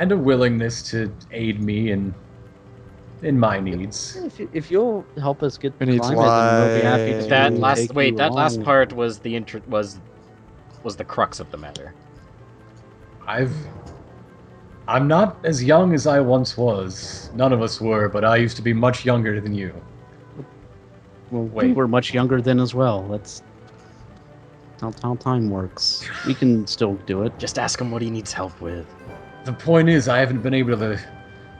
and a willingness to aid me in my needs. If you'll help us get the It needs climate, then we'll be happy to That last along. part was was the crux of the matter. I'm not as young as I once was. None of us were, but I used to be much younger than you. Well, we were much younger then as well. That's how time works. We can still do it. Just ask him what he needs help with. The point is, I haven't been able to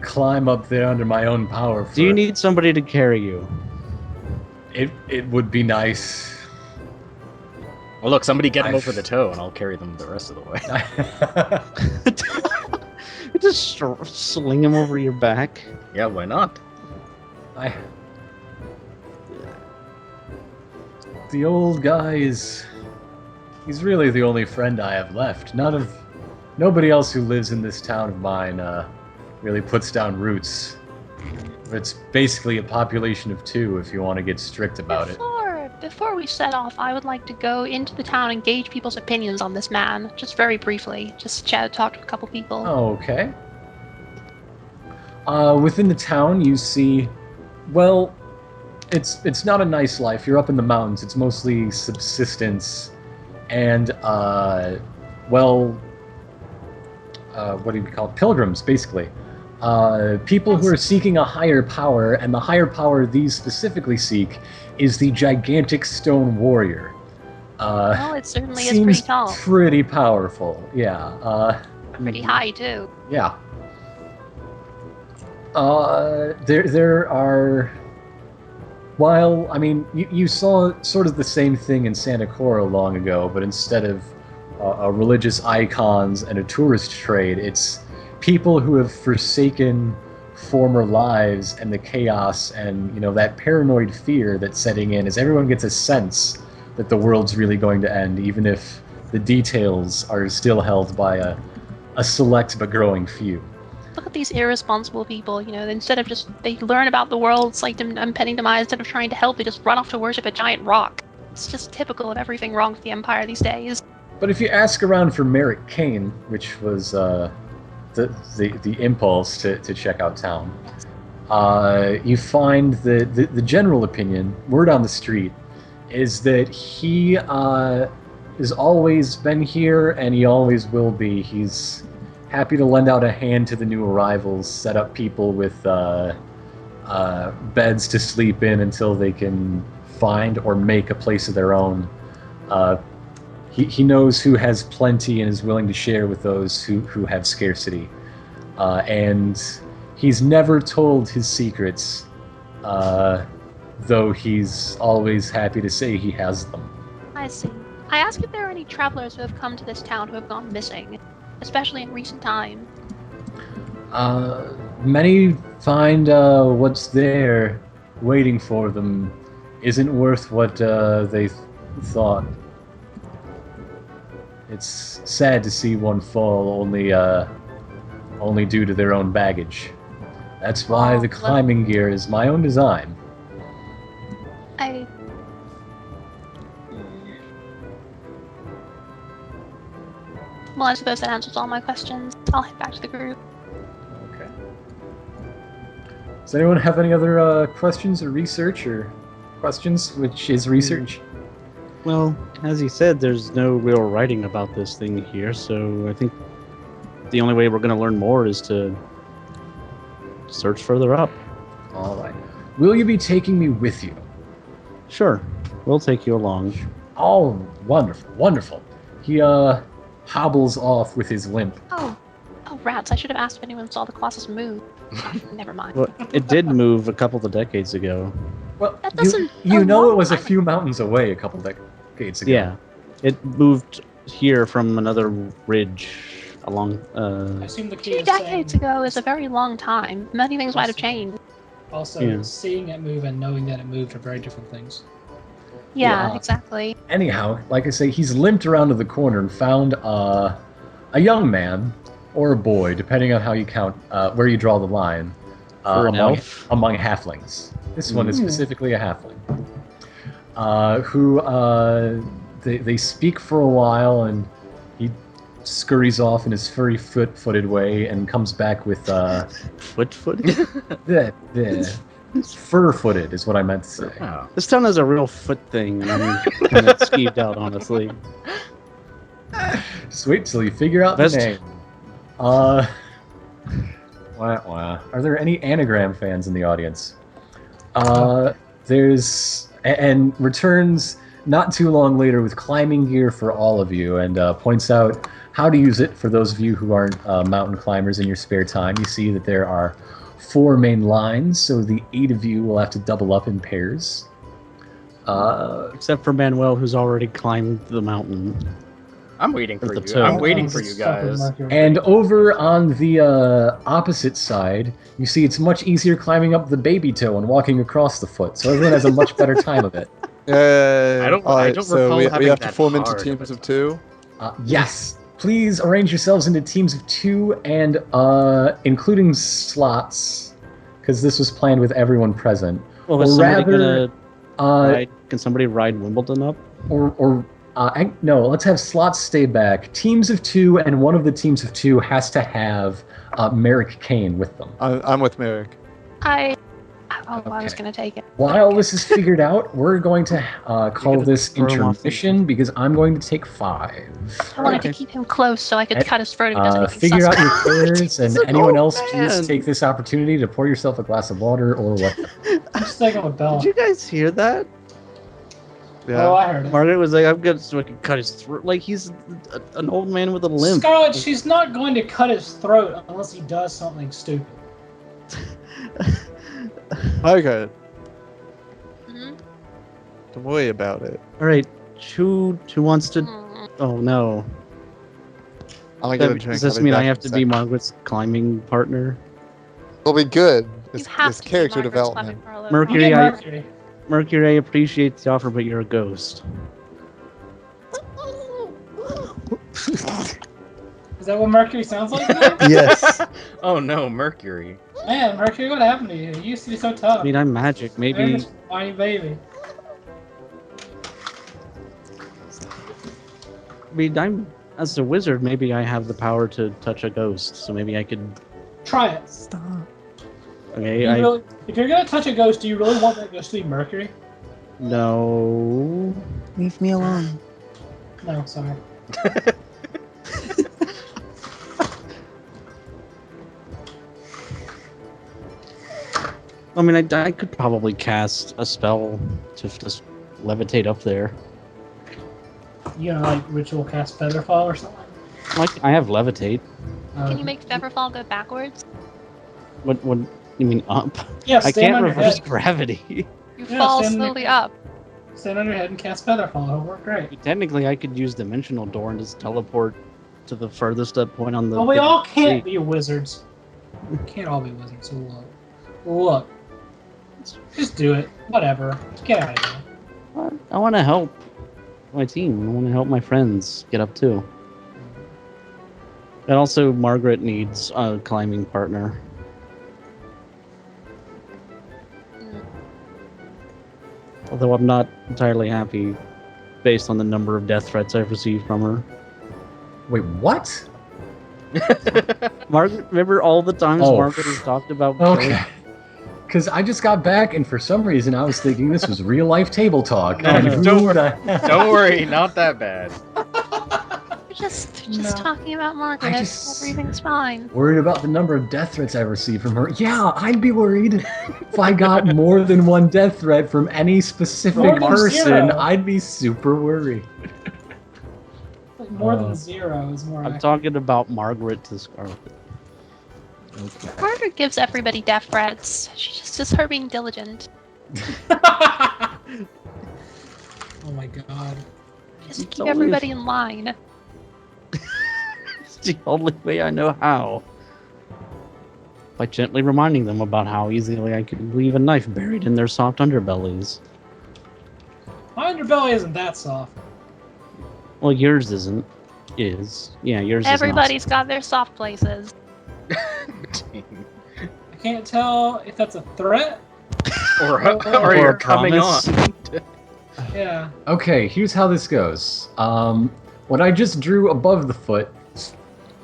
climb up there under my own power. Do you need somebody to carry you? It would be nice. Well, look, somebody get him over the toe, and I'll carry them the rest of the way. Just sling him over your back. Yeah, why not? The old guy he's really the only friend I have left. Nobody else who lives in this town of mine really puts down roots. It's basically a population of 2 if you want to get strict about it. Before we set off, I would like to go into the town and gauge people's opinions on this man, just very briefly. Just talk to a couple people. Okay. Within the town, you see, well, it's not a nice life. You're up in the mountains. It's mostly subsistence, and what do you call it? Pilgrims, basically. People who are seeking a higher power, and the higher power these specifically seek is the gigantic stone warrior. Well, it certainly is pretty tall. Pretty powerful, yeah. Pretty high, too. Yeah. There are... While, I mean, you saw sort of the same thing in Santa Cora long ago, but instead of religious icons and a tourist trade, it's people who have forsaken former lives and the chaos and, that paranoid fear that's setting in as everyone gets a sense that the world's really going to end, even if the details are still held by a select but growing few. Look at these irresponsible people, instead of they learn about the world's impending demise, instead of trying to help, they just run off to worship a giant rock. It's just typical of everything wrong with the Empire these days. But if you ask around for Merrick Kane, which was the impulse to check out town, you find that the general opinion, word on the street, is that he has always been here and he always will be. He's happy to lend out a hand to the new arrivals, set up people with beds to sleep in until they can find or make a place of their own. He knows who has plenty and is willing to share with those who have scarcity. And he's never told his secrets, though he's always happy to say he has them. I see. I ask if there are any travelers who have come to this town who have gone missing, especially in recent times. Many find what's there waiting for them isn't worth what they thought. It's sad to see one fall only due to their own baggage. That's why the climbing gear is my own design. Well, I suppose that answers all my questions. I'll head back to the group. Okay. Does anyone have any other questions or research or questions, which is research? Well, as he said, there's no real writing about this thing here, so I think the only way we're going to learn more is to search further up. All right. Will you be taking me with you? Sure. We'll take you along. Oh, wonderful, wonderful. He hobbles off with his limp. Oh, rats. I should have asked if anyone saw the Colossus move. Never mind. Well, it did move a couple of decades ago. Well, that doesn't... you know it was a few mountains away a couple decades ago. Yeah. It moved here from another ridge along... I assume the key 2 is decades saying, ago is a very long time. Many things might have changed. Also, seeing it move and knowing that it moved are very different things. Yeah, exactly. Anyhow, like I say, he's limped around to the corner and found a young man, or a boy, depending on how you count, where you draw the line, among halflings. This one is specifically a halfling. Who they speak for a while, and scurries off in his furry footed way and comes back with Foot-footed? the fur-footed is what I meant to say. Oh. This town has a real foot thing, and I'm kind of skeeved out, honestly. Just wait till you figure out Best- the name. Wah, wah. Are there any anagram fans in the audience? There's and returns not too long later with climbing gear for all of you, and points out how to use it for those of you who aren't mountain climbers in your spare time. You see that there are 4 main lines, so the 8 of you will have to double up in pairs. Except for Manuel, who's already climbed the mountain. I'm waiting for The you. toe. I'm waiting for you guys. And over on the opposite side, you see it's much easier climbing up the baby toe and walking across the foot, so everyone has a much better time of it. Yeah. I don't So recall we having have to that form into hard of teams a of 2. Yes. Please arrange yourselves into teams of 2 and including slots, because this was planned with everyone present. Well, is Or somebody rather, gonna ride? Can somebody ride Wimbledon up? No, let's have slots stay back. Teams of 2, and one of the teams of 2 has to have Merrick Kane with them. I'm with Merrick. I was Okay. going to take it. While this is figured out, we're going to call gonna this throw him off the- intermission because I'm going to take 5. I wanted to Okay. keep him close so I could cut his throat if he does anything Figure out suspect. your pairs, and He's an anyone old else, man. please take this opportunity to pour yourself a glass of water or what. I'm just thinking with Bella. Did you guys hear that? Yeah. Oh, I heard it. Margaret was like, "I'm good, so I can cut his throat." Like he's an old man with a limp. Scarlet, she's not going to cut his throat unless he does something stupid. Okay. Mhm. Don't worry about it. All right, who wants to? Mm. Oh no! I'll get a drink. Does this I'll be mean I back have in to a be second. Margaret's climbing partner? It'll be good. You It's have to be character Margaret's development. weapon for a little Mercury, You get I- Mercury. Mercury, I appreciate the offer, but you're a ghost. Is that what Mercury sounds like? Man? Yes. Oh no, Mercury. Man, Mercury, what happened to you? You used to be so tough. I mean, I'm magic. You're Maybe. just a whiny baby. I mean, I'm as a wizard. Maybe I have the power to touch a ghost. So maybe I could. Try it. Stop. Okay. If you're gonna touch a ghost, do you really want that ghost to be Mercury? No. Leave me alone. No, sorry. I mean, I could probably cast a spell to just levitate up there. You know, like ritual cast Featherfall or something. Like I have levitate. Can you make Featherfall go backwards? What you mean up? Yeah, I stand can't on your reverse head. gravity. You Yeah, fall stand slowly there. up. Stand on your head and cast Featherfall. It'll work great. Technically, I could use Dimensional Door and just teleport to the furthest point on the. Well, we big all can't sea. be wizards. We can't all be wizards. So look. Just do it. Whatever. Get out of here. I want to help my team. I want to help my friends get up too. And also, Margaret needs a climbing partner. Mm. Although I'm not entirely happy based on the number of death threats I've received from her. Wait, what? Margaret, remember all the times Oh. Margaret has talked about Okay. Because I just got back, and for some reason I was thinking this was real life table talk. No, and no, who don't would Don't worry, not that bad. You're just No. talking about Margaret. just- Everything's fine. Worried about the number of death threats I received from her. Yeah, I'd be worried if I got more than one death threat from any specific More than person. 0. I'd be super worried. Like more Oh. than 0 is more I'm accurate. talking about Margaret to Scarlet. Okay. Margaret gives everybody death threats. She's just her being diligent. Oh my god. Just to It's keep only- everybody in line. It's the only way I know how. By gently reminding them about how easily I could leave a knife buried in their soft underbellies. My underbelly isn't that soft. Well, yours isn't. Is. Yeah, yours Everybody's got their soft places. I can't tell if that's a threat. or Or you're a coming promise. on. Yeah. Okay, here's how this goes. What I just drew above the foot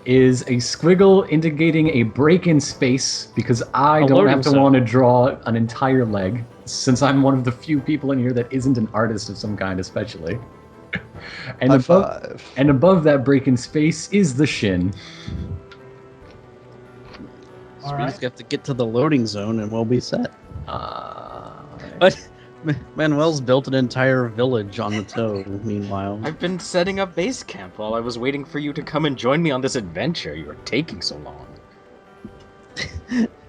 is a squiggle indicating a break in space because I A don't loading have to zone. want to draw an entire leg, since I'm one of the few people in here that isn't an artist of some kind, especially. And High above, five. and above that break in space is the shin. So All we right. just have to get to the loading zone and we'll be set. Uh, But Manuel's built an entire village on the toe, meanwhile. I've been setting up base camp while I was waiting for you to come and join me on this adventure. You are taking so long.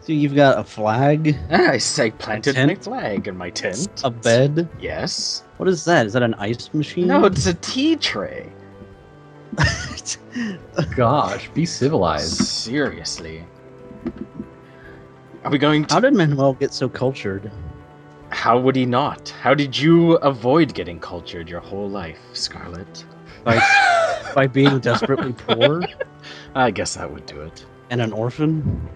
So you've got a flag, I planted my tent? flag in my tent. a bed. Yes. What is that? Is that an ice machine? No, it's a tea tray. gosh, be civilized. Seriously. Are we going to... How did Manuel get so cultured? How would he not? How did you avoid getting cultured your whole life, Scarlet? By being desperately poor I guess that would do it. and an orphan?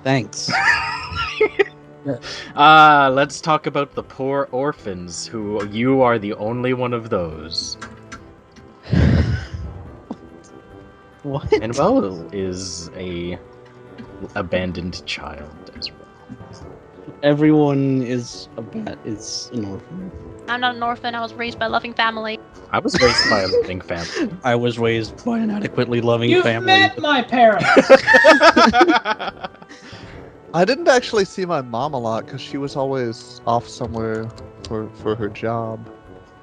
Thanks. Let's talk about the poor orphans, who you are the only one of those. What? Manuel is a abandoned child as well. Everyone is an orphan. I'm not an orphan. I was raised by a loving family. I was raised by a loving family. I was raised by an adequately loving You've family. met my parents. I didn't actually see my mom a lot because she was always off somewhere for her job.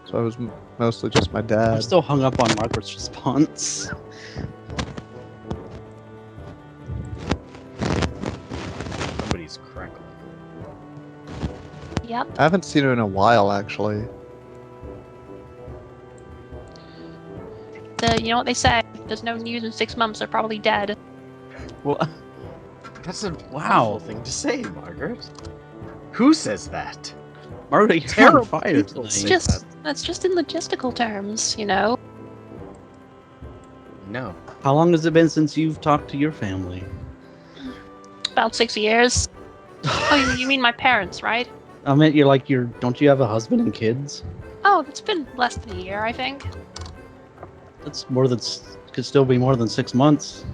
So I was mostly just my I'm dad. still hung up on Margaret's response. Somebody's crackling. Yep. I haven't seen her in a while, actually. You know what they say? There's no news in 6 months. They're probably dead. Well, That's a Wow. awful thing to say, Margaret. Who says that? Margaret, you're Terrible on fire people It's say tonight. just that's just in logistical terms, you know. No. How long has it been since you've talked to your family? About 6 years. Oh, you mean my parents, right? I meant don't you have a husband and kids? Oh, it's been less than a year, I think. That's could still be more than 6 months.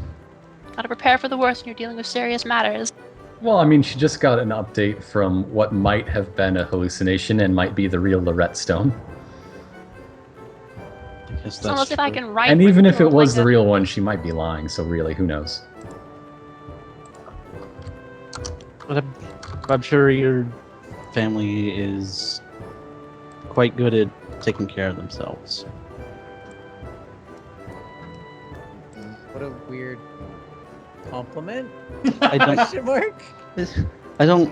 Gotta prepare for the worst when you're dealing with serious matters. Well, I mean, she just got an update from what might have been a hallucination and might be the real Lorette Stone. I guess So that's unless if I true. can write. And even if it like was the a- real one, she might be lying, so really, who knows? But I'm sure your family is quite good at taking care of themselves. What a weird compliment. I don't. Question mark? I don't.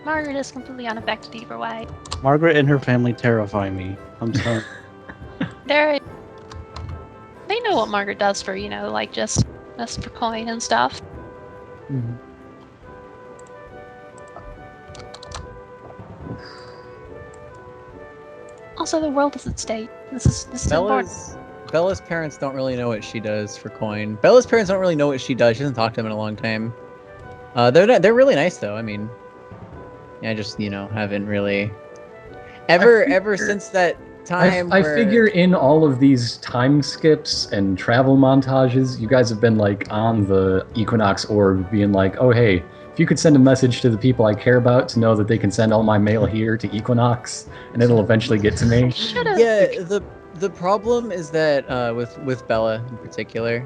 Margaret is completely unaffected either way. Margaret and her family terrify me. I'm sorry. They know what Margaret does for, like just for coin and stuff. Mhm. Also, the world is at stake. This is important. Bella's parents don't really know what she does for coin. Bella's parents don't really know what she does. She hasn't talked to them in a long time. They're really nice though. I mean, I just haven't really ever since that time. I where- figure in all of these time skips and travel montages, you guys have been like on the Equinox orb, being like, "Oh hey, if you could send a message to the people I care about to know that they can send all my mail here to Equinox, and it'll eventually get to me." Should've. Yeah, the problem is that with Bella in particular,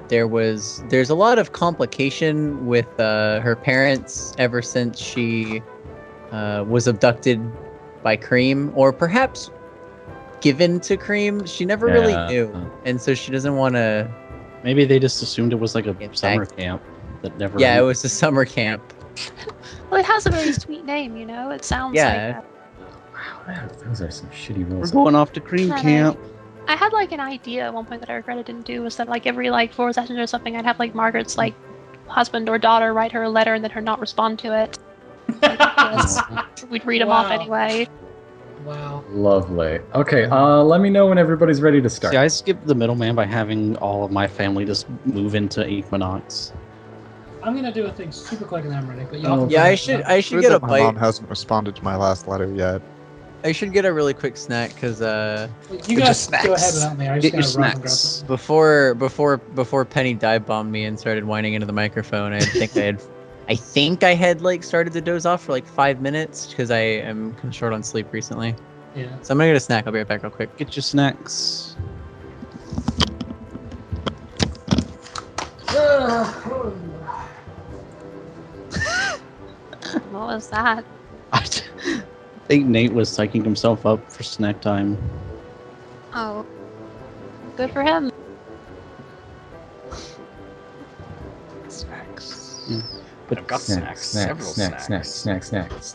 there's a lot of complication with her parents ever since she was abducted by Cream, or perhaps given to Cream. She never really Yeah. knew, and so she doesn't want to. Maybe they just assumed it was like a In summer fact- camp that never. Yeah, it was a summer camp. Well, it has a very sweet name, It sounds Yeah. like. Wow, those are some shitty We're rules. going off to cream Right. camp. I had like an idea at one point that I regret I didn't do, was that like every 4 sessions or something, I'd have like Margaret's husband or daughter write her a letter and then her not respond to it. Yes. We'd read them off Wow. anyway. Wow. Lovely. Okay, let me know when everybody's ready to start. See, I skipped the middleman by having all of my family just move into Equinox. I'm gonna do a thing super quick and I'm ready. But Oh, y'all. Yeah, I should Weird get a that my mom bite. hasn't responded to my last letter yet. I should get a really quick snack because You guys go ahead without me. I Get your just gotta run and grab snacks. something. before Penny dive bombed me and started whining into the microphone, I think I had like started to doze off for like 5 minutes because I am kind of short on sleep recently. Yeah. So I'm gonna get a snack. I'll be right back real quick. Get your snacks. What was that? I think Nate was psyching himself up for snack time. Oh, good for him. Snacks. Yeah. I've got snacks. Several snacks. snacks.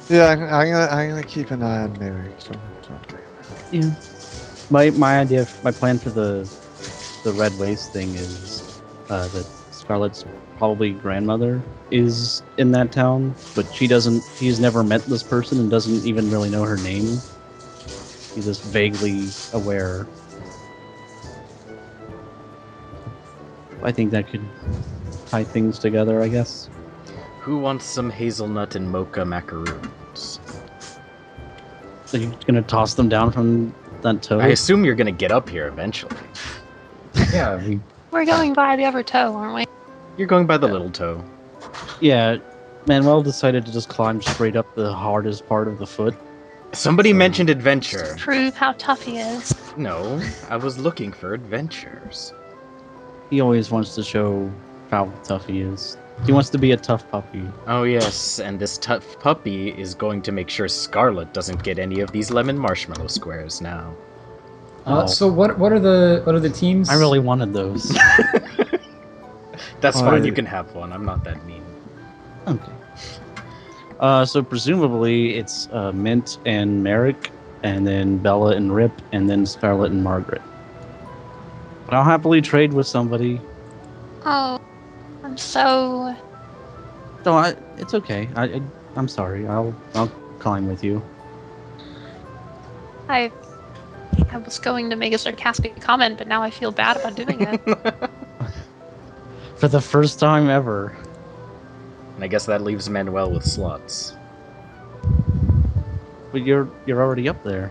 Yeah, I'm gonna keep an eye on Mary. So. Yeah. My plan for the Red Waste thing is that Scarlett's probably grandmother is in that town, but she's never met this person and doesn't even really know her name. She's just vaguely aware. I think that could tie things together, I guess. Who wants some hazelnut and mocha macaroons? So you're gonna toss them down from that toe? I assume you're gonna get up here eventually. Yeah, We're going by the other toe, aren't we? You're going by the little toe. Yeah, Manuel decided to just climb straight up the hardest part of the foot. Somebody mentioned adventure. Prove how tough he is. No, I was looking for adventures. He always wants to show how tough he is. He wants to be a tough puppy. Oh yes, and this tough puppy is going to make sure Scarlet doesn't get any of these lemon marshmallow squares now. So what are the teams? I really wanted those. That's fine, you can have one. I'm not that mean. Okay. So presumably it's Mint and Merrick, and then Bella and Rip, and then Scarlet and Margaret. But I'll happily trade with somebody. Oh, I'm so. No, it's okay. I'm sorry. I'll climb with you. I was going to make a sarcastic comment, but now I feel bad about doing it. For the first time ever. And I guess that leaves Manuel with slots. But you're already up there.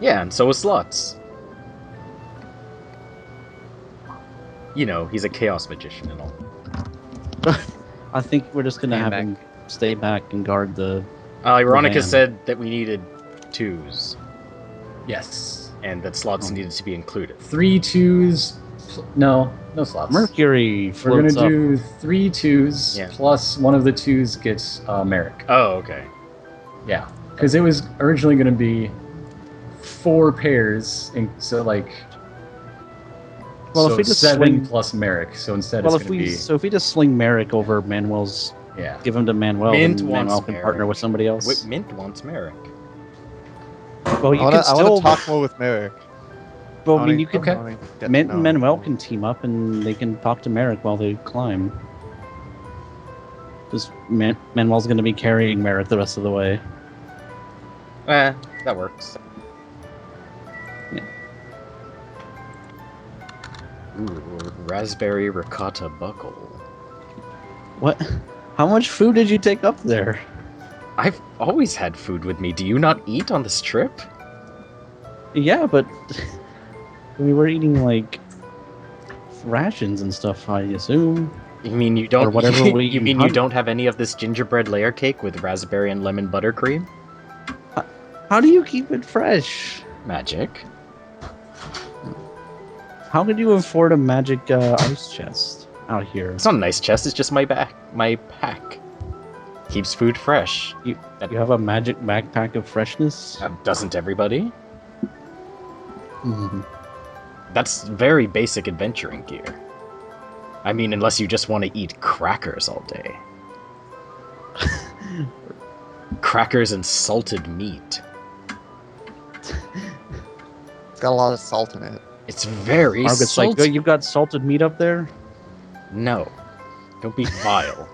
Yeah, and so is slots. You know, he's a chaos magician and all. I think we're just gonna Stand have him stay back and guard the. Veronica van. said that we needed twos, Yes. and that slots needed to be included. 3 2s. No slots. Mercury We're floats gonna do 3 2s Yeah. plus one of the 2s gets Merrick. Oh, okay. Yeah, because it was originally gonna be 4 pairs, and so like. Well, so if we just 7 swing- plus Merrick, so instead Well, it's if gonna be if we just sling Merrick over Manuel's, yeah. give him to Manuel, Mint then wants Manuel can partner Merrick. with somebody else. Mint wants Merrick. Well, you I can want still. to talk more with Merrick. Well, I mean, you can. Okay. Mint and Manuel can team up, and they can talk to Merrick while they climb. Just Manuel's going to be carrying Merrick the rest of the way. That works. Yeah. Ooh, raspberry ricotta buckle. What? How much food did you take up there? I've always had food with me. Do you not eat on this trip? Yeah, but we were eating like rations and stuff, I assume. You mean you don't? Or whatever we you mean hunt. you don't have any of this gingerbread layer cake with raspberry and lemon buttercream? How do you keep it fresh? Magic. How could you afford a magic ice chest out here? It's not a nice chest. It's just my pack. Keeps food fresh. You have a magic backpack of freshness? Doesn't everybody? Mhm. That's very basic adventuring gear. I mean, unless you just want to eat crackers all day. Crackers and salted meat. It's got a lot of salt in it. It's very Margaret's like, salty. "Oh, you've got salted meat up there?" No. Don't be vile.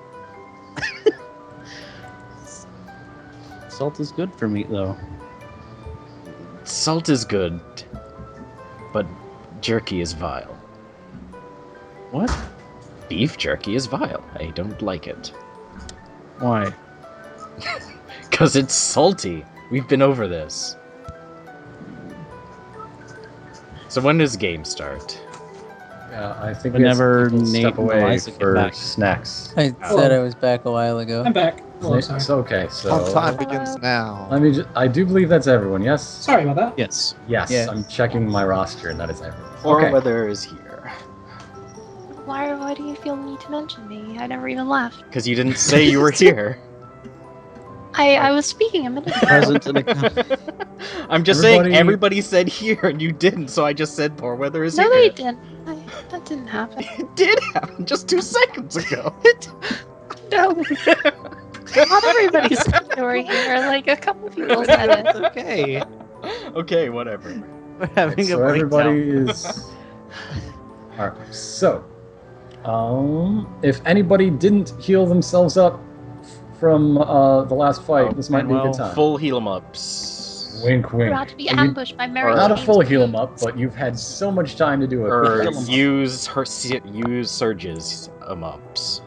Salt is good for meat, though. Salt is good, but jerky is vile. What? Beef jerky is vile. I don't like it. Why? Because it's salty. We've been over this. So when does game start? Yeah, I think Whenever we have to Nate step and away Eliza get for back. snacks. I Oh. said I was back a while ago. I'm back. Oh, sorry. It's okay. Fun So time begins now. I do believe that's everyone. Yes. Sorry about that. Yes. Yes. Yes. I'm checking my roster, and that is everyone. Or Okay. weather is here. Why do you feel the need to mention me? I never even left. Because you didn't say you were here. I was speaking a minute ago. Present and account. I'm just saying everybody said here and you didn't, so I just said poor weather is No, here. they didn't. That didn't happen. It did happen just 2 seconds ago. No. Not everybody said they were here. Like, a couple people said it. It's okay. Okay, whatever. We're having So a breakdown. everybody is. All right. So, if anybody didn't heal themselves up from the last fight, this might be a good time. Full heal 'em ups. Wink, We're wink. about to be And you- ambushed by Mary. Not a Jane's full heal 'em team. up, but you've had so much time to do it. Or Quick heal 'em up. use surges 'em ups.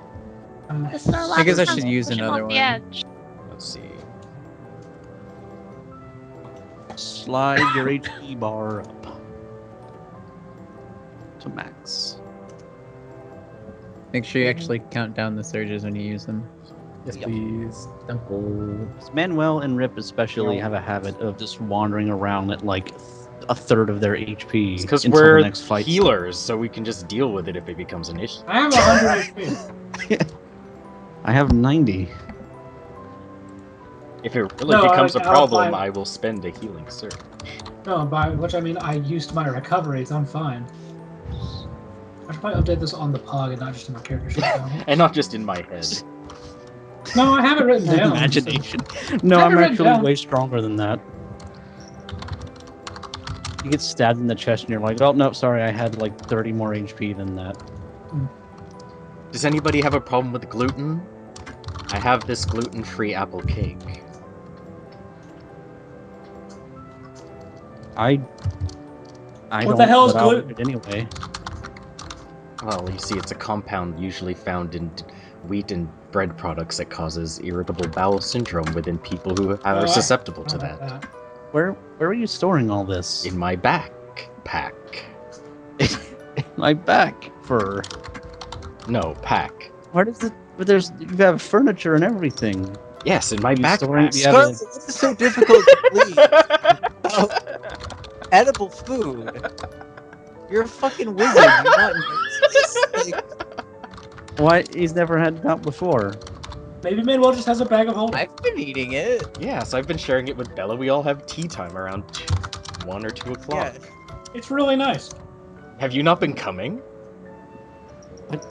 This is our last I guess I chance should to use push him another off the one. edge. Let's see. Slide your HP bar up to max. Make sure you actually count down the surges when you use them. Yes, please. Thank you. Manuel and Rip especially have a habit of just wandering around at like a third of their HP Because until we're the next fight. healers, so we can just deal with it if it becomes an issue. I have 100 HP. I have 90. If it really No, becomes a like, I'll problem, find- I will spend a healing surge. No, by which I mean I used my recoveries. I'm fine. I should probably update this on the pug and not just in my character sheet. And not just in my head. No, I have it written down. Imagination. No, I I'm have it written actually down. way stronger than that. You get stabbed in the chest and you're like, oh, no, sorry, I had like 30 more HP than that. Does anybody have a problem with gluten? I have this gluten-free apple cake. I What don't, the hell is but I'll gluten? eat it anyway. Well, you see, it's a compound usually found in wheat and bread products that causes irritable bowel syndrome within people who are Oh, susceptible I to like that. Where are you storing all this? In my backpack. My back fur. No, pack. Where does it? But you have furniture and everything. Yes, in my You storing backpack. the Scarlet, evidence? this is so difficult to believe. Oh, edible food. You're a fucking wizard. You want like, Why? He's never had that before. Maybe Manuel just has a bag of holding. I've been eating it. Yes, I've been sharing it with Bella. We all have tea time around 1 or 2 o'clock. Yeah. It's really nice. Have you not been coming?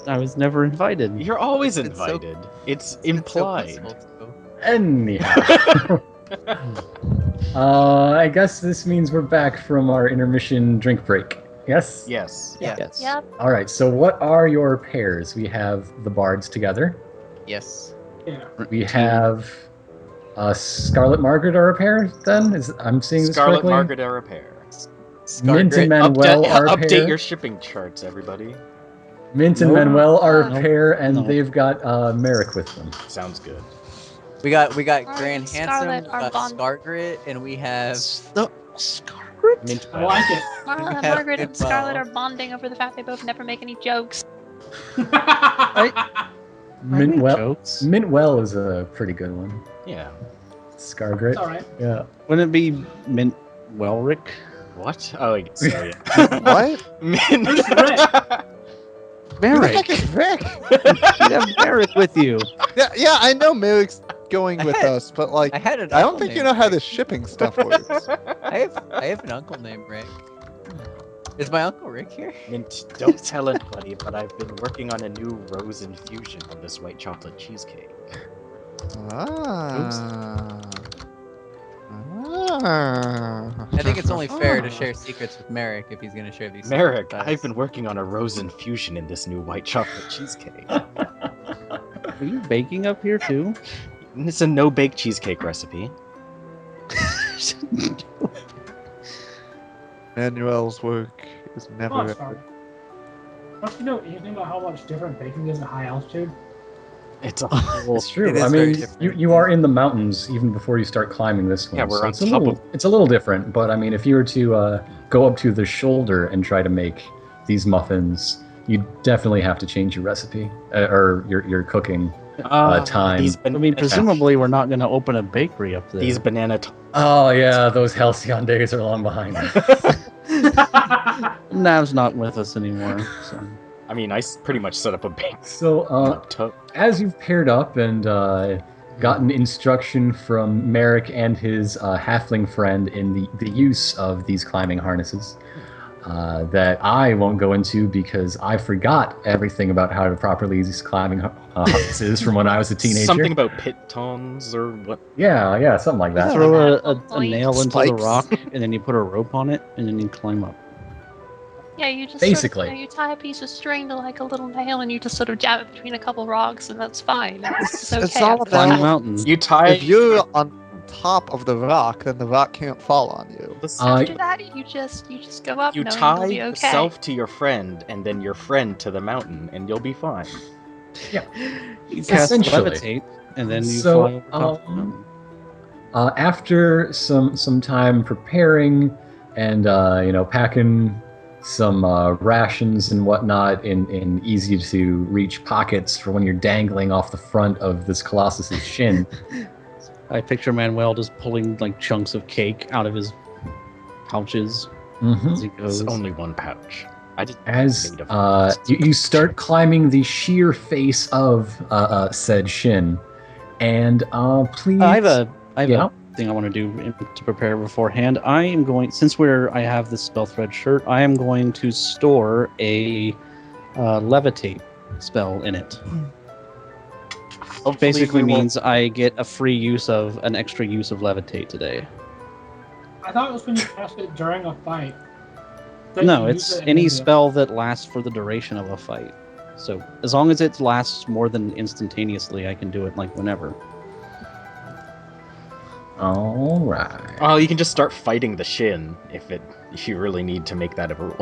I was never invited. You're always It's so- invited. It's So implied. peaceful, too. Anyhow. I guess this means we're back from our intermission drink break. Yes? Yes. Yeah. Yes. Yep. Alright, so what are your pairs? We have the bards together. Yes. Yeah. We have Scarlet Margaret are a pair, then? I'm seeing this Scarlet correctly? Margaret are a pair. Mint and Manuel are a update pair. your shipping charts, everybody. Mint and No. Manuel are a No. pair, and No. they've got Merrick with them. Sounds good. We got Alright, Grand Scarlet, Handsome, our bond- Scargret, and we have No, Scarlet. Mint I like it. have Margaret and it, Scarlet are bonding over the fact they both never make any jokes. Mintwell is a pretty good one. Yeah. Scargret. It's alright. Yeah. Wouldn't it be Mint Welrick? What? Oh, I guess so, yeah. What? Mint. Who's Rick? Who the Merrick. heck is Rick? You'd have Merrick with you. Yeah, I know Merrick's going with us, but like, I had an I don't uncle think you named know how Rick. this shipping stuff works. I have an uncle named Rick. Is my uncle Rick here? Mint, don't tell anybody, but I've been working on a new rose infusion on this white chocolate cheesecake. Ah. Ah. I think it's only fair to share secrets with Merrick if he's going to share these. Merrick, secrets with us. I've been working on a rose infusion in this new white chocolate cheesecake. Are you baking up here too? It's a no-bake cheesecake recipe. Manuel's work is Come never. on, Scarlet. Don't you know anything about how much different baking is at high altitude? It's a whole. It's true. It is I very mean, different. you are in the mountains even before you start climbing this one. Yeah, we're so on it's a top little, of- it's a little different. But I mean, if you were to go up to the shoulder and try to make these muffins, you definitely have to change your recipe or your cooking time. I mean, presumably we're not going to open a bakery up there. These banana. Oh yeah, those halcyon days are long behind us. Nav's not with us anymore. So. I mean, I pretty much set up a bake. So as you've paired up and gotten instruction from Merrick and his halfling friend in the use of these climbing harnesses that I won't go into because I forgot everything about how to properly use climbing harnesses from when I was a teenager. Something about pitons or what? Yeah, something like that. Throw a nail into the Spikes. rock, and then you put a rope on it, and then you climb up. Yeah, you just Basically. sort of, you tie a piece of string to like a little nail, and you just sort of jab it between a couple rocks, and that's fine. It's okay. It's all after Climb that. about- mountains. You tie. If you're on top of the rock, then the rock can't fall on you. After that, you just go up. You knowing tie you'll be okay. yourself to your friend, and then your friend to the mountain, and you'll be fine. You cast Essentially. levitate, and then you So, fly over top of the mountain. After some time preparing and packing some rations and whatnot in easy to reach pockets for when you're dangling off the front of this Colossus's shin. I picture Manuel just pulling like chunks of cake out of his pouches Mhm. as he It's goes. only one pouch. I just As made a- you start climbing the sheer face of said shin, and please. I have Yeah. a thing I want to do to prepare beforehand. I am going, since I have this spell thread shirt, I am going to store a levitate spell in it. Hopefully Basically we won't- means I get an extra use of levitate today. I thought it was when you cast it during a fight. that No, you use it's it and any then spell that lasts for the duration of a fight. So as long as it lasts more than instantaneously, I can do it like whenever. All right. Oh, you can just start fighting the shin if you really need to make that a rule.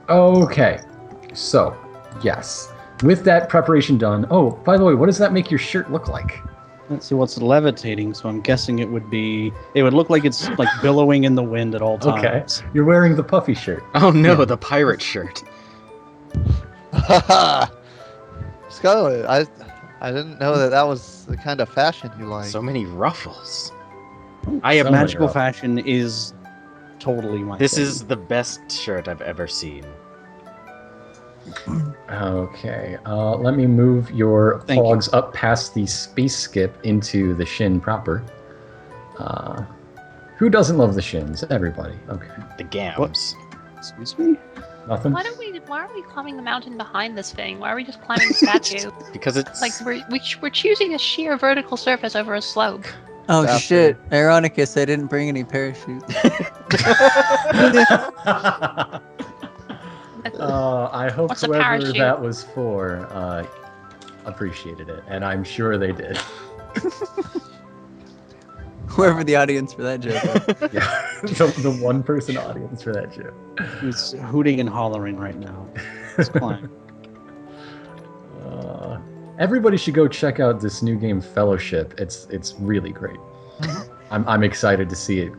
Okay. So, yes. With that preparation done. Oh, by the way, what does that make your shirt look like? Let's see what's levitating. So I'm guessing it would look like it's like billowing in the wind at all Okay. times. You're wearing the puffy shirt. Oh no, the pirate shirt. Scarlet, I didn't know that was the kind of fashion you like. So many ruffles. I have So many Magical ruffles. fashion is totally my This thing. is the best shirt I've ever seen. Okay. Let me move your Thank you. clogs up past the space skip into the shin proper. Who doesn't love the shins? Everybody. Okay. The gams. Excuse me? Nothing? Why are we climbing the mountain behind this thing? Why are we just climbing the statue? Because it's Like we're choosing a sheer vertical surface over a slope. Oh After. shit, Ironicus, I didn't bring any parachutes. I hope What's a whoever parachute? that was for appreciated it, and I'm sure they did. Whoever the audience for that joke was. Yeah, the one person audience for that joke. He's hooting and hollering right now. Let's climb. Everybody should go check out this new game Fellowship. It's really great. I'm excited to see it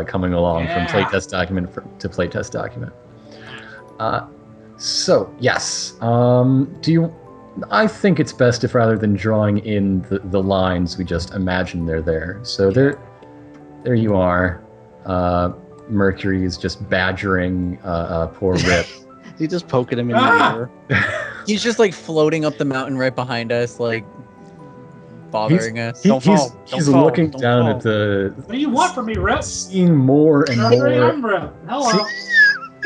coming along from Yeah. playtest document to playtest document. So yes, I think it's best if rather than drawing in the lines, we just imagine they're there. So there you are. Mercury is just badgering poor Rip. Is he just poking him in the ear? He's just like floating up the mountain right behind us, like bothering us. Don't fall, He's don't fall, looking don't down fall. at the, What do you want from me, Rip? seeing more and I'm more, Rip. Hello.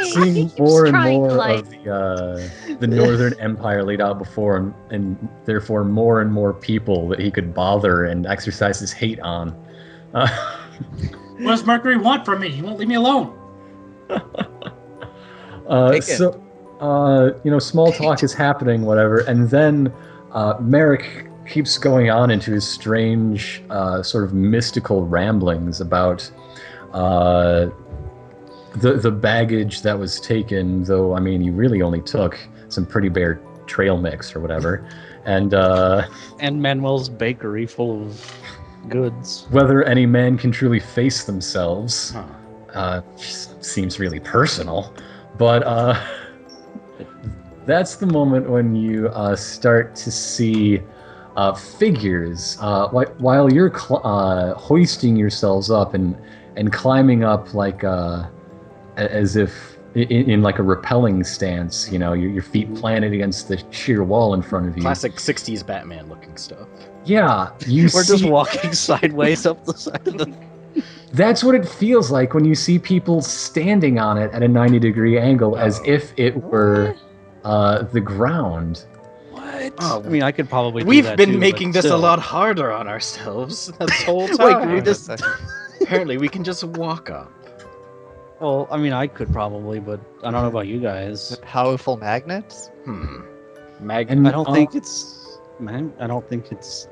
seeing Keeps more and trying more to, like- of the Northern Empire laid out before him, and therefore more and more people that he could bother and exercise his hate on. What does Mercury want from me? He won't leave me alone. Take it. So, small talk is happening, whatever, and then Merrick keeps going on into his strange, sort of mystical ramblings about the baggage that was taken. Though, I mean, you really only took some pretty bare trail mix or whatever, and Manuel's bakery full of goods. whether any man can truly face themselves Huh. seems really personal, but that's the moment when you start to see figures while you're hoisting yourselves up and climbing up like as if in like a rappelling stance, you know, your feet planted against the sheer wall in front of you. Classic 60s Batman looking stuff. Yeah, We're just walking sideways up the side of the... That's what it feels like when you see people standing on it at a 90-degree angle, as if it were the ground. What? Oh, I mean, I could probably do We've that been too, making but this a still. lot harder on ourselves this whole Wait, time. can we just... Apparently, we can just walk up. Well, I mean, I could probably, but I don't know about you guys. Powerful magnets? And I don't think it's... Man, I don't think it's...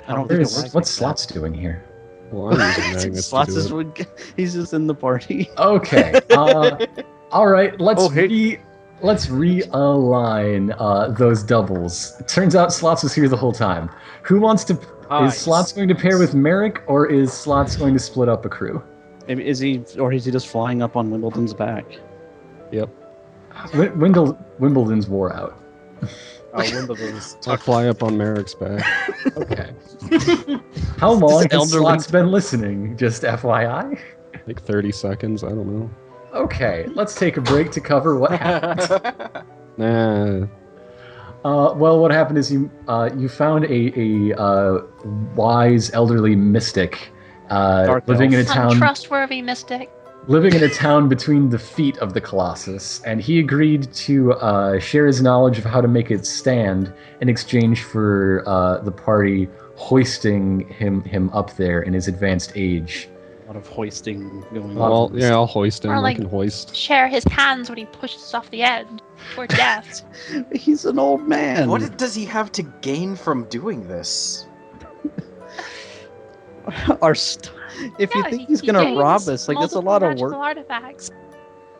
I don't think it works. What's Slots doing here? Well, I'm using magnets to Slots do is it. he's just in the party. Okay. All right. Let's Oh, hey. let's realign those doubles. It turns out Slots was here the whole time. Who wants to? Is Slots going to pair with Merrick, or is Slots going to split up a crew? Maybe is he just flying up on Wimbledon's back? Yep. Wimbledon's wore out. Wimbledon's I'll fly up on Merrick's back. Okay. How long has elderly- Slots been listening? Just FYI. Like 30 seconds, I don't know. Okay, let's take a break to cover what happened. Nah. Well, what happened is you found a wise elderly mystic living in a town. Untrustworthy mystic. Living in a town between the feet of the Colossus, and he agreed to share his knowledge of how to make it stand in exchange for the party hoisting him up there in his advanced age. A lot of hoisting going on. Well, yeah, I'll hoist him. Or, I like- can hoist. Share his hands when he pushes off the edge. Or death. He's an old man. What does he have to gain from doing this? If you Yeah, think he- he's he gonna gains rob us, like that's a multiple lot of magical work. artifacts.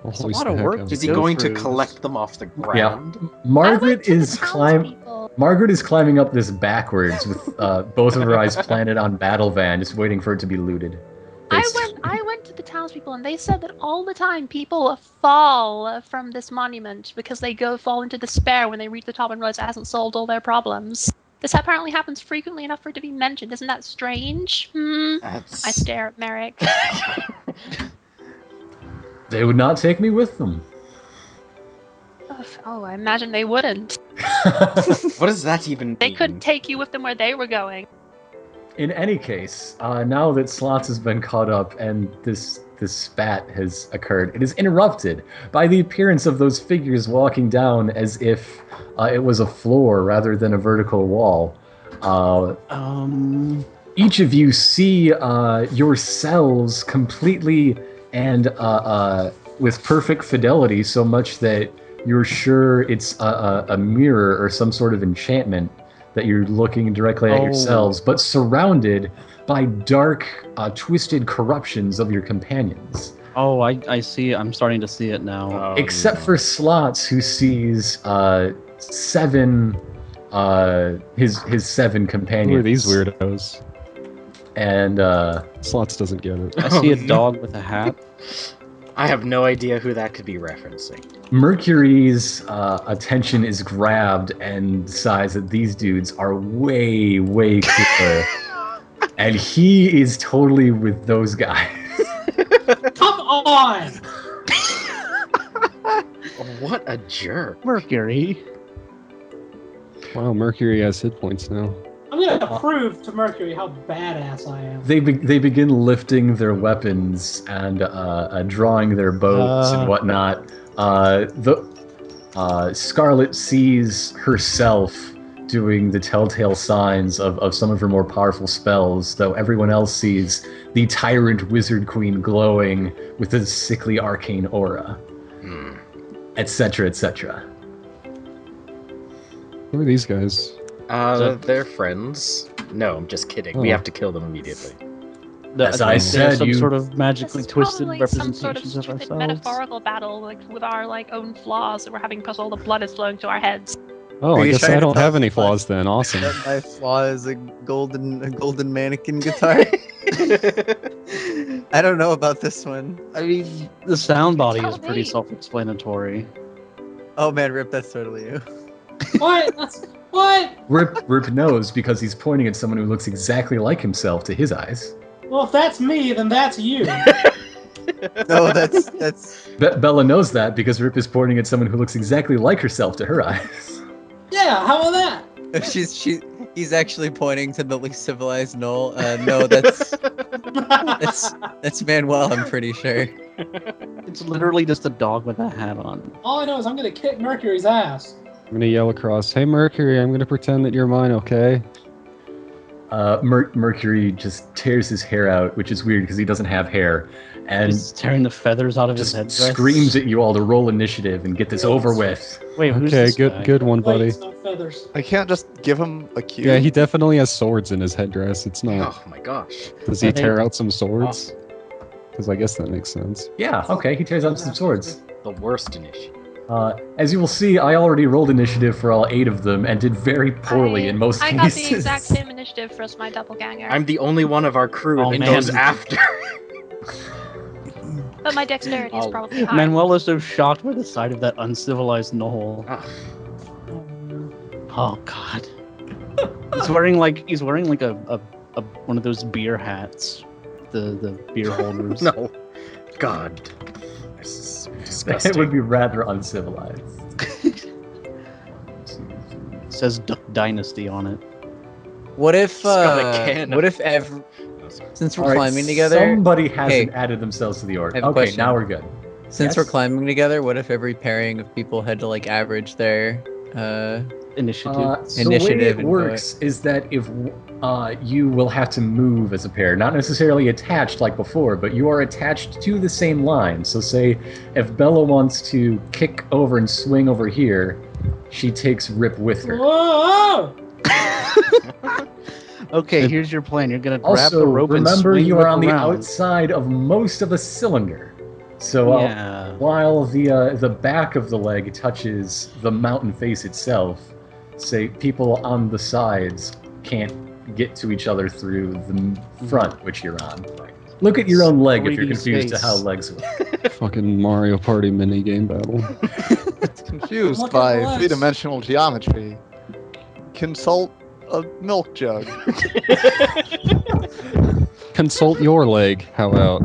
I'll It's a hoist lot the of heck work out of to Is him. he go going to through. collect them off the ground? I went Margaret to the is townspeople. Margaret is climbing up this backwards with both of her eyes planted on Battle Van, just waiting for it to be looted. I went to the townspeople and they said that all the time people fall from this monument because they fall into despair when they reach the top and realize it hasn't solved all their problems. This apparently happens frequently enough for it to be mentioned. Isn't that strange? I stare at Merrick. They would not take me with them. Oh, I imagine they wouldn't. What does that even They mean? couldn't take you with them where they were going. In any case, now that Slots has been caught up and this spat has occurred, it is interrupted by the appearance of those figures walking down as if it was a floor rather than a vertical wall. Each of you see yourselves completely and with perfect fidelity, so much that you're sure it's a mirror or some sort of enchantment that you're looking directly at yourselves, but surrounded by dark, twisted corruptions of your companions. Oh, I see. I'm starting to see it now. Except for Slots, who sees seven, his seven companions. Who are these weirdos? And Slots doesn't get it. I see a dog with a hat. I have no idea who that could be referencing. Mercury's attention is grabbed and decides that these dudes are way, way cooler. And he is totally with those guys. Come on! What a jerk. Mercury. Wow, Mercury has hit points now. I'm gonna prove to Mercury how badass I am. They begin lifting their weapons and drawing their bows and whatnot. Scarlet sees herself doing the telltale signs of some of her more powerful spells, though everyone else sees the tyrant wizard queen glowing with a sickly arcane aura, etc., etc. Who are these guys? They're friends. No, I'm just kidding. We Oh. have to kill them immediately. As I think they're said, some you- sort of magically This is twisted probably some sort of representations of stupid ourselves. metaphorical battle, like with our like own flaws that we're having because all the blood is flowing to our heads. Oh, Are I you guess trying I to don't tell have us any that flaws then. Awesome. That my flaw is a golden mannequin guitar. I don't know about this one. I mean, the sound body Tell is pretty me. self-explanatory. Oh man, Rip, that's totally you. What? What? Rip knows because he's pointing at someone who looks exactly like himself to his eyes. Well, if that's me, then that's you. No, that's Bella knows that because Rip is pointing at someone who looks exactly like herself to her eyes. Yeah, how about that? he's actually pointing to the least civilized Knoll. No, that's Manuel, I'm pretty sure. It's literally just a dog with a hat on. All I know is I'm gonna kick Mercury's ass. I'm gonna yell across, "Hey Mercury, I'm gonna pretend that you're mine, okay?" Mercury just tears his hair out, which is weird because he doesn't have hair, and He's tearing the feathers out of his just headdress. screams at you all to roll initiative and get this over with. Wait, who's Okay, this guy? good one, buddy. Plates, no feathers. I can't just give him a cue. Yeah, he definitely has swords in his headdress. It's not. Oh my gosh. Does he I tear think- out some swords? Because I guess that makes sense. Yeah, okay, he tears out some swords. The worst initiative. As you will see, I already rolled initiative for all 8 of them and did very poorly in most I got cases. the exact same initiative for my doppelganger. I'm the only one of our crew Oh, that man. goes after. But my dexterity is Oh. probably high. Manuel is so shocked by the sight of that uncivilized knoll. Oh, Oh God. He's wearing like a one of those beer hats. The beer holders. no. God. This is disgusting. It would be rather uncivilized. It says Duck Dynasty on it. What if got a can what of- if Oh, sorry. since we're All right, climbing together, Somebody hasn't Hey, added themselves to the order. I have a Okay, question. now we're good. since yes? we're climbing together, what if every pairing of people had to like average their Initiative. So Initiative the way it and works is that if you will have to move as a pair, not necessarily attached like before, but you are attached to the same line. So say if Bella wants to kick over and swing over here, she takes Rip with her. Whoa! Okay, here's your plan. You're gonna grab Also, the rope and remember swing you Rip are on the around. outside of most of a cylinder. So Yeah. while the back of the leg touches the mountain face itself, say people on the sides can't get to each other through the front, which you're on. Look at your own leg if you're 3D confused to space. how legs work. Fucking Mario Party minigame battle. Confused Look at by the legs. three-dimensional geometry. Consult a milk jug. Consult your leg. How about?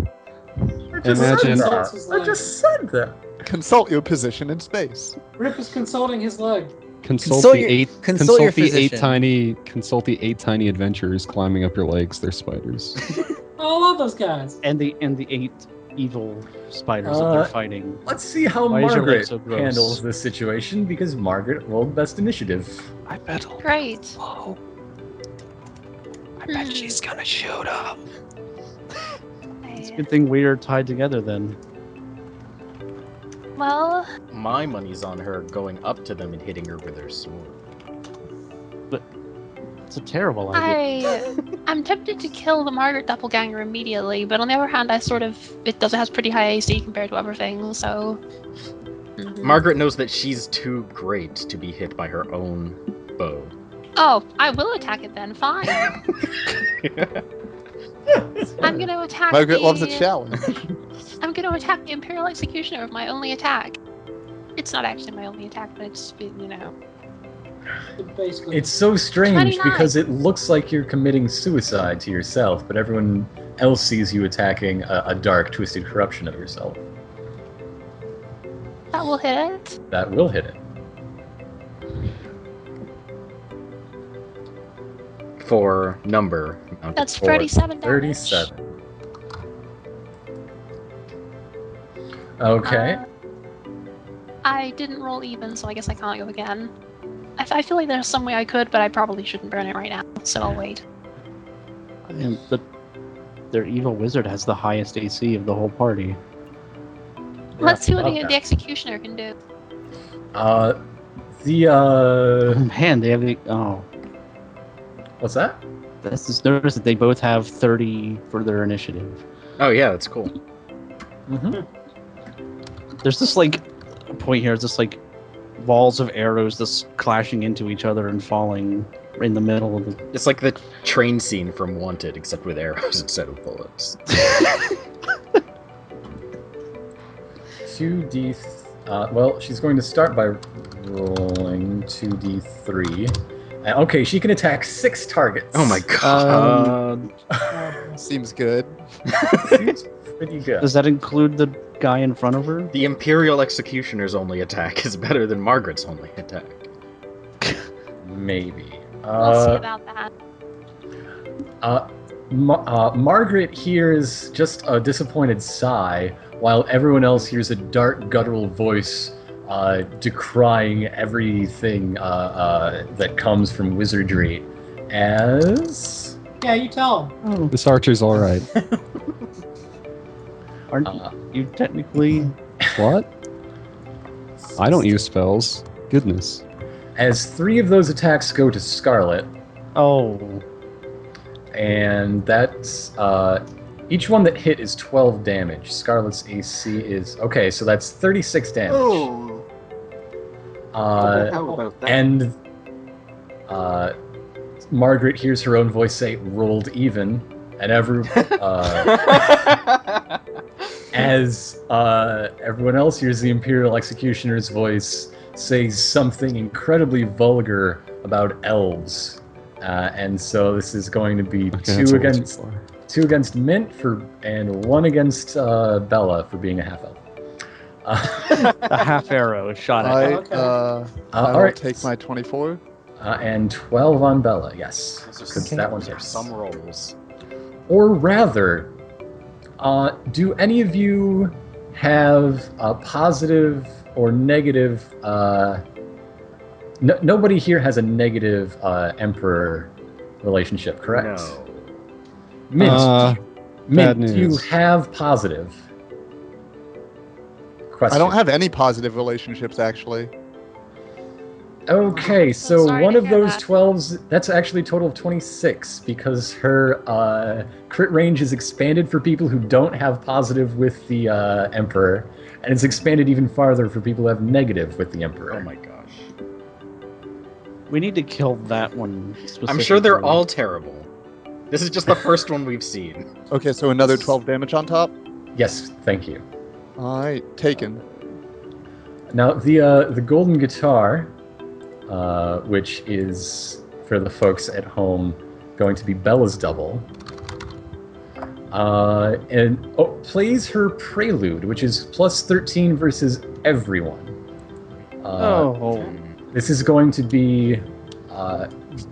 Imagine. Consults his I leg. just said that. Consult your position in space. Rip is consulting his leg. Consult Consult the your- eight. consult your the eight physician. tiny. Consult the 8 tiny adventurers climbing up your legs. They're spiders. Oh, I love those guys. And the 8 evil spiders that they're fighting. Let's see how Why is your leg Margaret so gross? handles this situation because Margaret rolled best initiative. I bet. Great. Oh, I bet she's gonna shoot up. It's a good thing we are tied together then. Well, My money's on her going up to them and hitting her with her sword. It's a terrible idea. I'm tempted to kill the Margaret doppelganger immediately, but on the other hand, it has pretty high AC compared to other things, so. Margaret knows that she's too great to be hit by her own bow. Oh, I will attack it then. Fine. I'm gonna attack. Margaret loves a the- challenge. I'm gonna attack the Imperial Executioner with my only attack. It's not actually my only attack, but it's Basically. It's so strange 29. because it looks like you're committing suicide to yourself, but everyone else sees you attacking a dark, twisted corruption of yourself. that will hit it. That will hit it. For number. mounted That's for 37 damage. 37. Okay. I didn't roll even, so I guess I can't go again. I feel like there's some way I could, but I probably shouldn't burn it right now, so I'll wait. And their evil wizard has the highest AC of the whole party. Let's see what about the that. Executioner can do. Oh man, they have the What's that? Let's just notice that they both have 30 for their initiative. Oh yeah, that's cool. Mm-hmm. There's this like point here. It's just like walls of arrows just clashing into each other and falling in the middle of the. It's like the train scene from Wanted, except with arrows instead of bullets. 2d. Well, she's going to start by rolling 2d3. Okay, she can attack 6 targets. Oh my god. Seems good. Seems pretty good. Does that include the guy in front of her? The Imperial Executioner's only attack is better than Margaret's only attack. Maybe. We'll see about that. Margaret hears just a disappointed sigh, while everyone else hears a dark, guttural voice decrying everything that comes from wizardry. As... Yeah, you tell him. Oh, This archer's all right. aren't you technically? What? I don't use spells. Goodness. As 3 of those attacks go to Scarlet, Oh, and that's... each one that hit is 12 damage. Scarlet's AC is... Okay, so that's 36 damage. Oh. How about that? And Margaret hears her own voice say, rolled even, and as everyone else hears the Imperial Executioner's voice say something incredibly vulgar about elves. And so this is going to be Okay, 2 against Mint and 1 against Bella for being a half-elf. a half arrow shot at her. Okay. I all will right. take my 24. And 12 on Bella, yes. Those are Because some- that one those are hits. some rolls. Or rather, do any of you have a positive or negative... nobody here has a negative Emperor relationship, correct? No. Mint, bad do you news. have positive? Question. I don't have any positive relationships, actually. Okay, so sorry one to of hear those that. 12s, that's actually a total of 26, because her crit range is expanded for people who don't have positive with the Emperor, and it's expanded even farther for people who have negative with the Emperor. Oh my gosh. We need to kill that one specifically. I'm sure they're all terrible. This is just the first one we've seen. Okay, so another 12 damage on top. Yes, thank you. Alright, taken. Now, the golden guitar, which is, for the folks at home, going to be Bella's double, plays her prelude, which is plus 13 versus everyone. This is going to be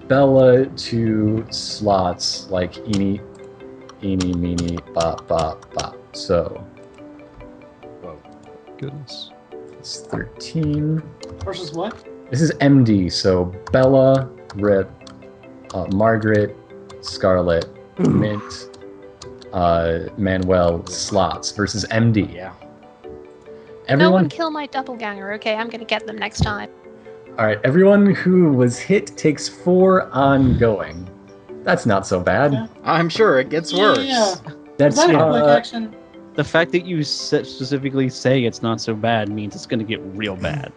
Bella to slots like eeny, meeny, bop, bop, bop. So Whoa. Goodness. it's 13. Versus what? This is MD, so Bella, Rip, Margaret, Scarlet, Mint, Manuel, slots versus MD. Yeah. No Everyone, one kill my doppelganger. Okay, I'm gonna get them next time. all right. Everyone who was hit takes 4 ongoing. That's not so bad. Yeah. I'm sure it gets worse. Yeah. That's Is that a quick action? The fact that you specifically say it's not so bad means it's going to get real bad.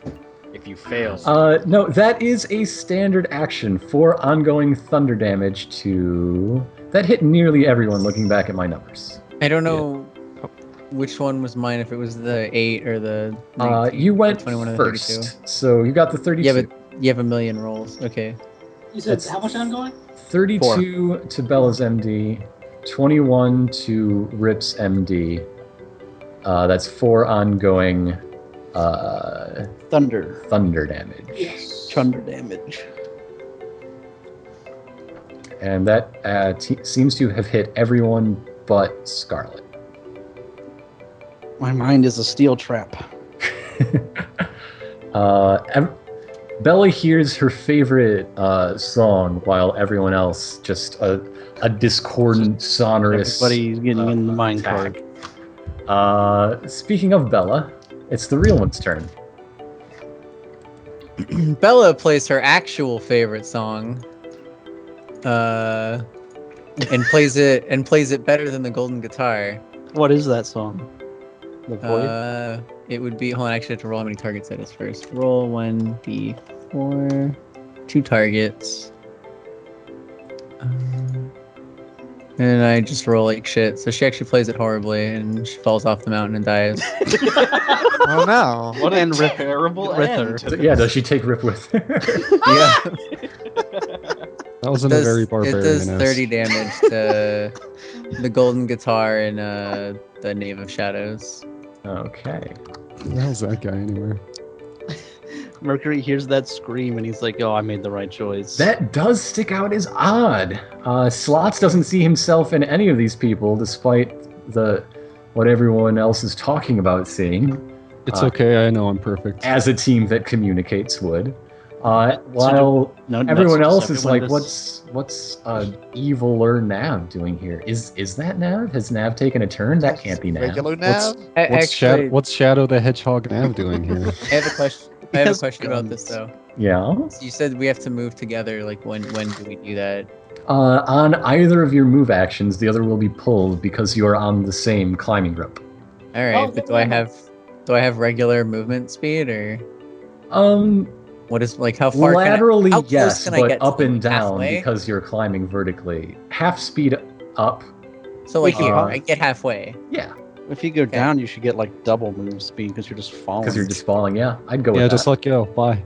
If you fail. no, that is a standard action for ongoing thunder damage to... That hit nearly everyone looking back at my numbers. I don't know which one was mine, if it was the 8 or the 19, You went 21 or the 32. first, so you got the 32. Yeah, but you have a million rolls. Okay. You said That's- how much ongoing? 32 to Bella's MD, 21 to Rip's MD. That's 4 ongoing Thunder. thunder damage. Yes. Thunder damage. And that seems to have hit everyone but Scarlet. My mind is a steel trap. Bella hears her favorite song while everyone else just a discordant, sonorous. Everybody's getting in the mine attack. cart. Speaking of Bella, it's the real one's turn. Bella plays her actual favorite song. and plays it better than the golden guitar. What is that song? The Void? It would be. Hold on, I actually have to roll how many targets that is first. Roll 1d4, 2 targets. And I just roll like shit. So she actually plays it horribly, and she falls off the mountain and dies. Oh no. What an irreparable With end. her. to Yeah, this. does she take Rip with her? Yeah. That wasn't a very It barbarian. does 30 damage to the golden guitar and the Knave of Shadows. Okay. Who the hell's that guy anyway? Mercury hears that scream and he's like, "Oh, I made the right choice." That does stick out as odd. Slots doesn't see himself in any of these people, despite what everyone else is talking about seeing. It's okay, I know I'm perfect. As a team that communicates would. While No, everyone else so is everyone like, does- what's eviler Nav doing here? Is that Nav? Has Nav taken a turn? That can't be Nav. Regular Nav? What's Shadow the Hedgehog Nav doing here? I have a question. I have a has question about this guns. though. Yeah. You said we have to move together. Like when do we do that? On either of your move actions, the other will be pulled because you are on the same climbing rope. All right, but do I have regular movement speed or what is like how far? Laterally, how close yes, can I but get to up them? and down Halfway? because you're climbing vertically. Half speed up. So like here, Uh, I get halfway. Yeah, If you go down, you should get like double move speed because you're just falling. because you're just falling. Yeah, I'd go with Yeah, that. just let go. Bye.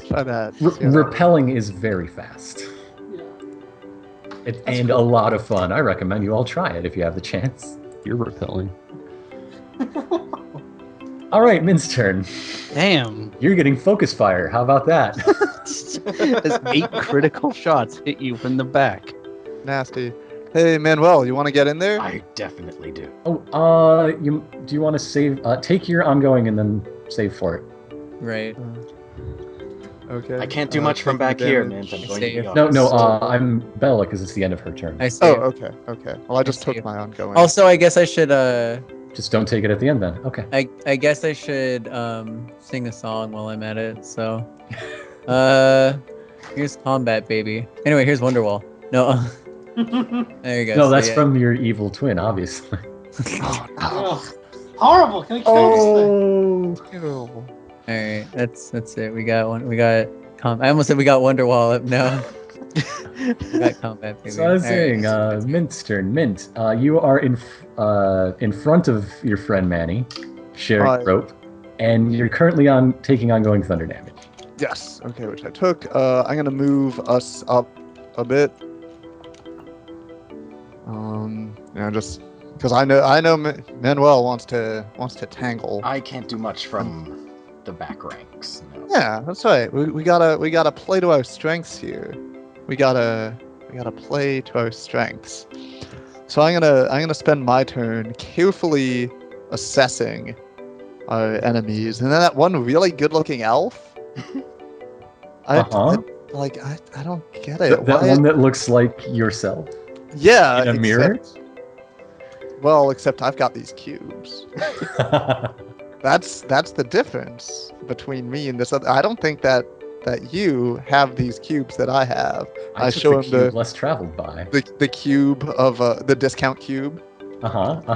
Try that. Repelling is very fast. And a lot of fun. I recommend you all try it if you have the chance. You're repelling. All right, Min's turn. Damn. You're getting focus fire. How about that? As 8 critical shots hit you from the back. Nasty. Hey, Manuel, you want to get in there? I definitely do. Oh, do you want to save? Take your ongoing and then save for it. Right. Okay. I can't do much from back taking here, damage. man. I'm going to be No, honest. I'm Bella because it's the end of her turn. I see. Oh, okay. Okay. Well, I just see. took my ongoing. Also, I guess I should Just don't take it at the end then. Okay. I guess I should sing a song while I'm at it. So here's Combat Baby. Anyway, here's Wonderwall. No. There you go. No, So, that's yeah. from your evil twin, obviously. Oh, no. Ugh. Horrible. Can we kill this thing? Ew. All right, that's it. We got one. We got I almost said we got Wonderwall. No. We got Combat Baby. So I was All right. saying, Mint's turn. Mint, you are in front of your friend Manny, sharing Hi. rope, and you're currently taking ongoing thunder damage. Yes. Okay, which I took. I'm gonna move us up a bit. Just because I know Manuel wants to tangle. I can't do much from the back ranks. No. Yeah, that's right. We gotta play to our strengths here. We gotta play to our strengths. So I'm gonna spend my turn carefully assessing our enemies, and then that one really good-looking elf. I don't get it. That Why- one that looks like yourself yeah, in a mirror. Except I've got these cubes. That's the difference between me and this other. I don't think that you have these cubes that I have. I took show the him cube less traveled by. the cube of the discount cube. And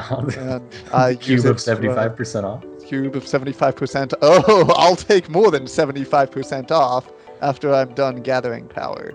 I Cube use of it to, 75% off. Cube of 75%. Oh, I'll take more than 75% off after I'm done gathering power.